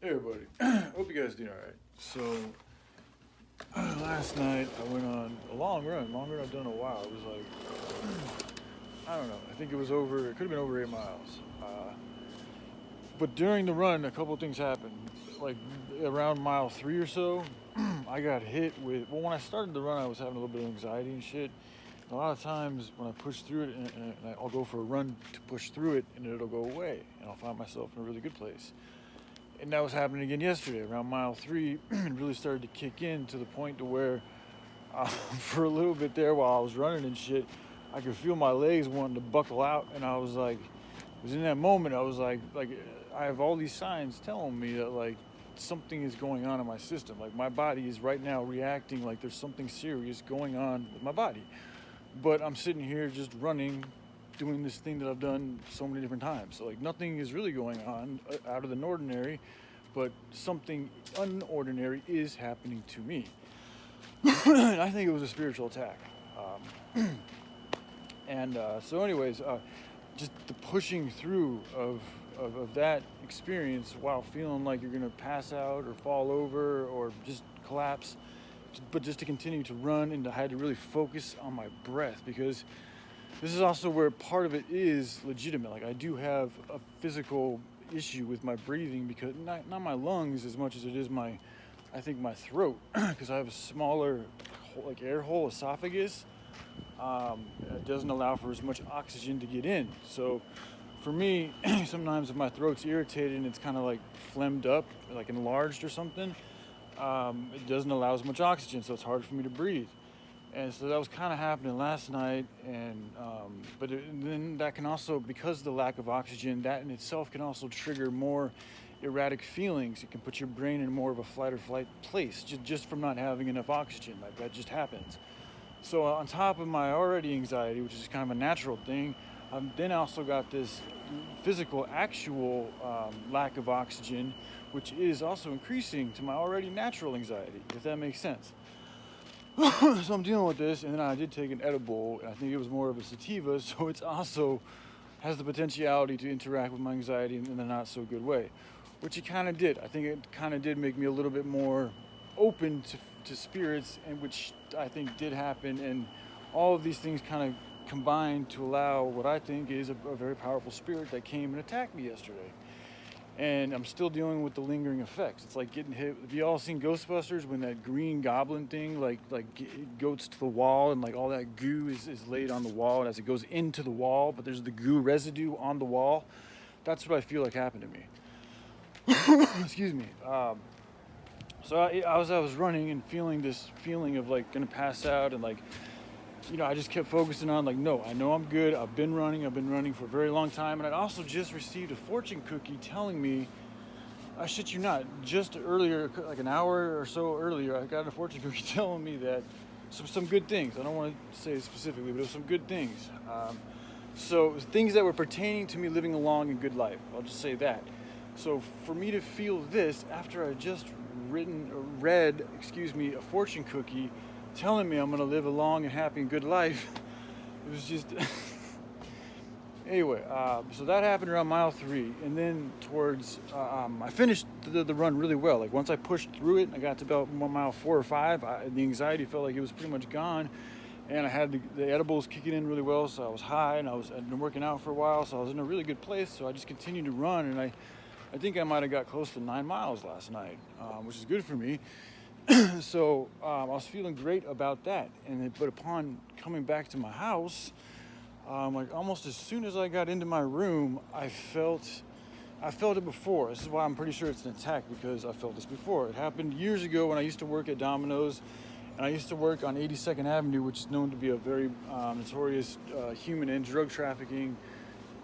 Hey everybody, hope you guys doing alright. So, last night I went on a long run, longer than I've done in a while. It was like, I don't know, I think it could have been over 8 miles. But during the run, a couple of things happened. Like, around mile 3 or so, I got hit with, well, when I started the run, I was having a little bit of anxiety and shit. A lot of times when I push through it, and I'll go for a run to push through it, and it'll go away, and I'll find myself in a really good place. And that was happening again yesterday around mile 3. It really started to kick in to the point to where for a little bit there while I was running and shit, I could feel my legs wanting to buckle out, and I was like, it was in that moment I was like I have all these signs telling me that like something is going on in my system. Like my body is right now reacting like there's something serious going on with my body. But I'm sitting here just running, doing this thing that I've done so many different times. So like nothing is really going on out of the ordinary, but something unordinary is happening to me. I think it was a spiritual attack. So anyways, just the pushing through of that experience while feeling like you're going to pass out or fall over or just collapse, but just to continue to run, and I had to really focus on my breath, because this is also where part of it is legitimate. Like I do have a physical issue with my breathing, because not my lungs as much as it is my throat, because I have a smaller like air hole esophagus. It doesn't allow for as much oxygen to get in. So for me, sometimes if my throat's irritated and it's kind of like phlegmed up, like enlarged or something, it doesn't allow as much oxygen, so it's hard for me to breathe. And so that was kind of happening last night, and then that can also, because of the lack of oxygen, that in itself can also trigger more erratic feelings. It can put your brain in more of a flight or flight place just from not having enough oxygen. Like that just happens. So on top of my already anxiety, which is kind of a natural thing, then I also got this physical, actual lack of oxygen, which is also increasing to my already natural anxiety, if that makes sense. So I'm dealing with this, and then I did take an edible, and I think it was more of a sativa, so it's also has the potentiality to interact with my anxiety in a not so good way, which it kind of did. I think it kind of did make me a little bit more open to spirits, and which I think did happen, and all of these things kind of combined to allow what I think is a very powerful spirit that came and attacked me yesterday. And I'm still dealing with the lingering effects. It's like getting hit. Have you all seen Ghostbusters when that green goblin thing like goes to the wall, and like all that goo is laid on the wall, and as it goes into the wall, but there's the goo residue on the wall? That's what I feel like happened to me. Excuse me. So I was running and feeling this feeling of like gonna pass out, and like, you know, I just kept focusing on like, no, I know I'm good. I've been running for a very long time. And I'd also just received a fortune cookie telling me, I shit you not, just earlier, like an hour or so earlier, I got a fortune cookie telling me that some good things. I don't want to say it specifically, but it was some good things. So things that were pertaining to me living a long and good life. I'll just say that. So for me to feel this after I just read a fortune cookie telling me I'm going to live a long and happy and good life, it was just anyway. So that happened around mile 3, and then towards I finished the run really well. Like once I pushed through it, I got to about mile 4 or 5. The anxiety felt like it was pretty much gone, and I had the edibles kicking in really well. So I was high, and I'd been working out for a while, so I was in a really good place. So I just continued to run, and I think I might have got close to 9 miles last night, which is good for me. So I was feeling great about that, but upon coming back to my house, like almost as soon as I got into my room, I felt it before. This is why I'm pretty sure it's an attack, because I felt this before. It happened years ago when I used to work at Domino's, and I used to work on 82nd Avenue, which is known to be a very notorious human and drug trafficking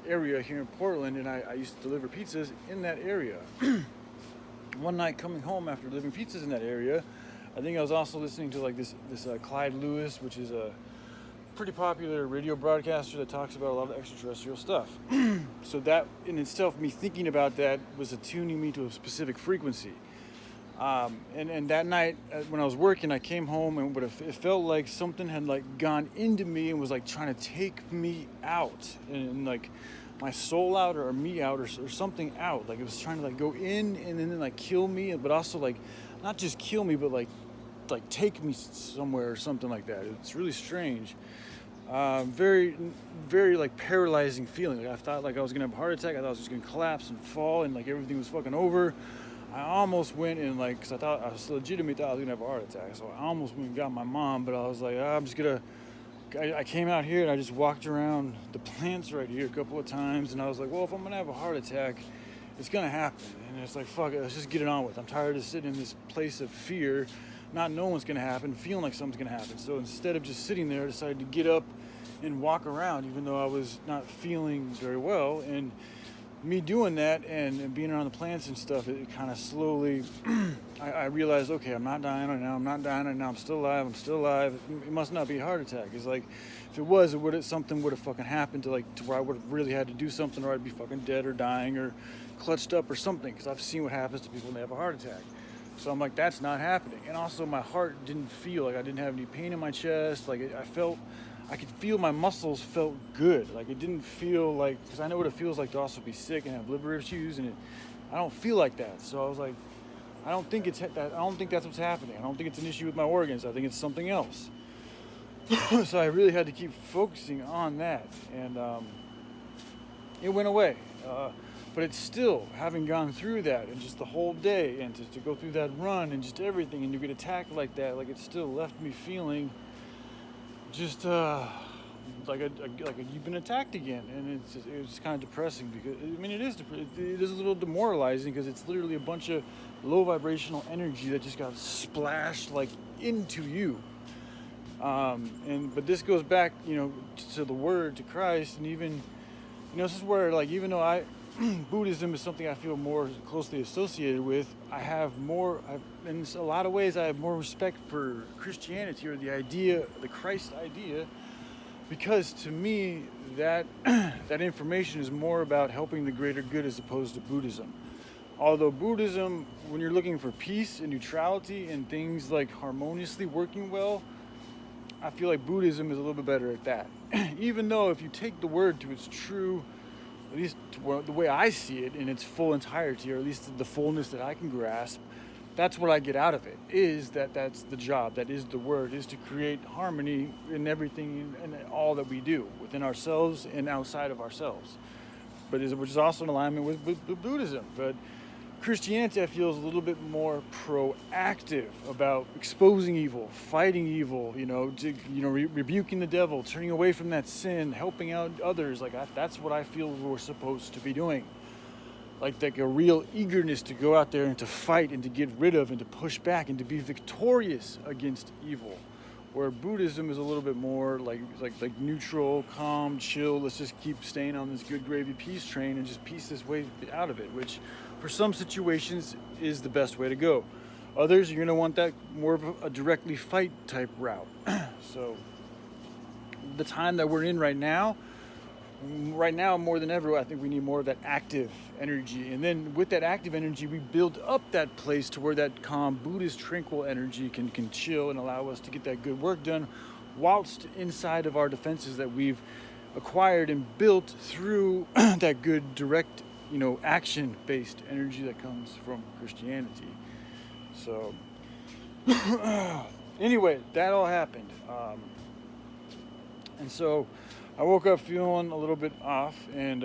area here in Portland, and I used to deliver pizzas in that area. One night coming home after delivering pizzas in that area, I think I was also listening to like this Clyde Lewis, which is a pretty popular radio broadcaster that talks about a lot of extraterrestrial stuff. So that in itself, me thinking about that was attuning me to a specific frequency. And that night when I was working, I came home, and it felt like something had like gone into me and was like trying to take me out, and like my soul out or me out or something out. Like it was trying to like go in and then like kill me, but also like not just kill me, but like take me somewhere or something like that. It's really strange. Very, very like paralyzing feeling. Like I thought like I was gonna have a heart attack. I thought I was just gonna collapse and fall and like everything was fucking over. I almost went and like, cause I was legitimately thought I was gonna have a heart attack. So I almost went and got my mom, but I was like, I'm just gonna. I came out here and I just walked around the plants right here a couple of times, and I was like, well, if I'm gonna have a heart attack, it's gonna happen. And it's like, fuck it, let's just get it on with. I'm tired of sitting in this place of fear, not knowing what's gonna happen, feeling like something's gonna happen. So instead of just sitting there, I decided to get up and walk around, even though I was not feeling very well. And me doing that and being around the plants and stuff, it kind of slowly, I realized, okay, I'm not dying right now. I'm still alive. It must not be a heart attack. It's like, if it was, something would have fucking happened to where I would have really had to do something, or I'd be fucking dead or dying or clutched up or something, because I've seen what happens to people when they have a heart attack. So I'm like, that's not happening. And also my heart didn't feel like I didn't have any pain in my chest. Like I could feel my muscles felt good. Like it didn't feel like, because I know what it feels like to also be sick and have liver issues, and I don't feel like that. So I was like, I don't think that's what's happening. I don't think it's an issue with my organs. I think it's something else. So I really had to keep focusing on that, and it went away. But it's still, having gone through that and just the whole day, and to go through that run and just everything, and you get attacked like that, like it still left me feeling just like you've been attacked again. And it was kind of depressing, because I mean it is a little demoralizing, because it's literally a bunch of low vibrational energy that just got splashed like into you. But this goes back, to the Word, to Christ, and even, this is where, like, even though Buddhism is something I feel more closely associated with, in a lot of ways, I have more respect for Christianity, or the Christ idea, because to me, that information is more about helping the greater good as opposed to Buddhism. Although Buddhism, when you're looking for peace and neutrality and things like harmoniously working well, I feel like Buddhism is a little bit better at that. Even though if you take the word to its true, at least the way I see it in its full entirety, or at least the fullness that I can grasp, that's what I get out of it, is that's the job, that is the word, is to create harmony in everything and all that we do, within ourselves and outside of ourselves. Which is also in alignment with Buddhism. But Christianity, I feel, is a little bit more proactive about exposing evil, fighting evil, rebuking the devil, turning away from that sin, helping out others. That's what I feel we're supposed to be doing. Like a real eagerness to go out there and to fight and to get rid of and to push back and to be victorious against evil. Where Buddhism is a little bit more like neutral, calm, chill. Let's just keep staying on this good gravy peace train and just piece this way out of it, which for some situations is the best way to go. Others, you're going to want that more of a directly fight type route. So the time that we're in right now more than ever, I think we need more of that active energy. And then with that active energy, we build up that place to where that calm, Buddhist, tranquil energy can chill and allow us to get that good work done, whilst inside of our defenses that we've acquired and built through that good, direct, action-based energy that comes from Christianity. So anyway, that all happened. And so I woke up feeling a little bit off, and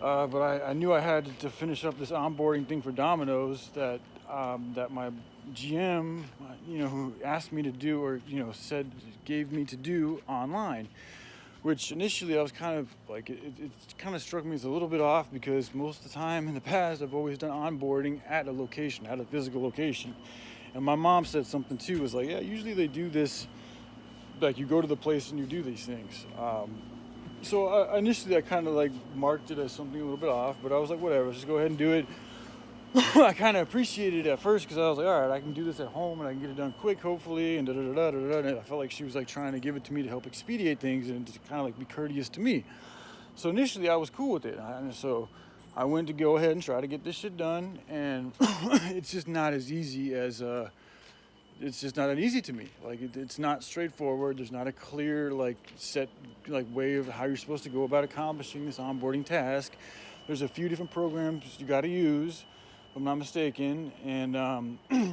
but I knew I had to finish up this onboarding thing for Domino's that my GM, who asked me to do, or gave me to do online. Which initially I was kind of like, it kind of struck me as a little bit off, because most of the time in the past I've always done onboarding at a location, at a physical location. And my mom said something too, was like, yeah, usually they do this, like you go to the place and you do these things. So initially I kind of like marked it as something a little bit off, but I was like, whatever, just go ahead and do it. I kind of appreciated it at first, because I was like, all right, I can do this at home and I can get it done quick, hopefully, and And I felt like she was like trying to give it to me to help expedite things and to kind of like be courteous to me. So initially I was cool with it. And so I went to go ahead and try to get this shit done, and it's just not as easy as it's just not that easy to me. Like it's not straightforward. There's not a clear set way of how you're supposed to go about accomplishing this onboarding task. There's a few different programs you got to use, if I'm not mistaken, and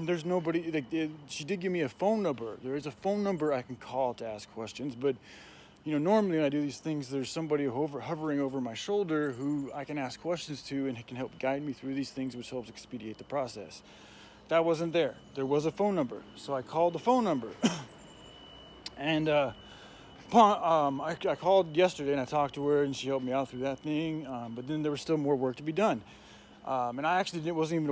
there's nobody. She did give me a phone number. There is a phone number I can call to ask questions, but normally when I do these things, there's somebody hovering over my shoulder who I can ask questions to and can help guide me through these things, which helps expedite the process. That wasn't there. There was a phone number, so I called the phone number, and I called yesterday and I talked to her and she helped me out through that thing. But then there was still more work to be done, and I actually wasn't even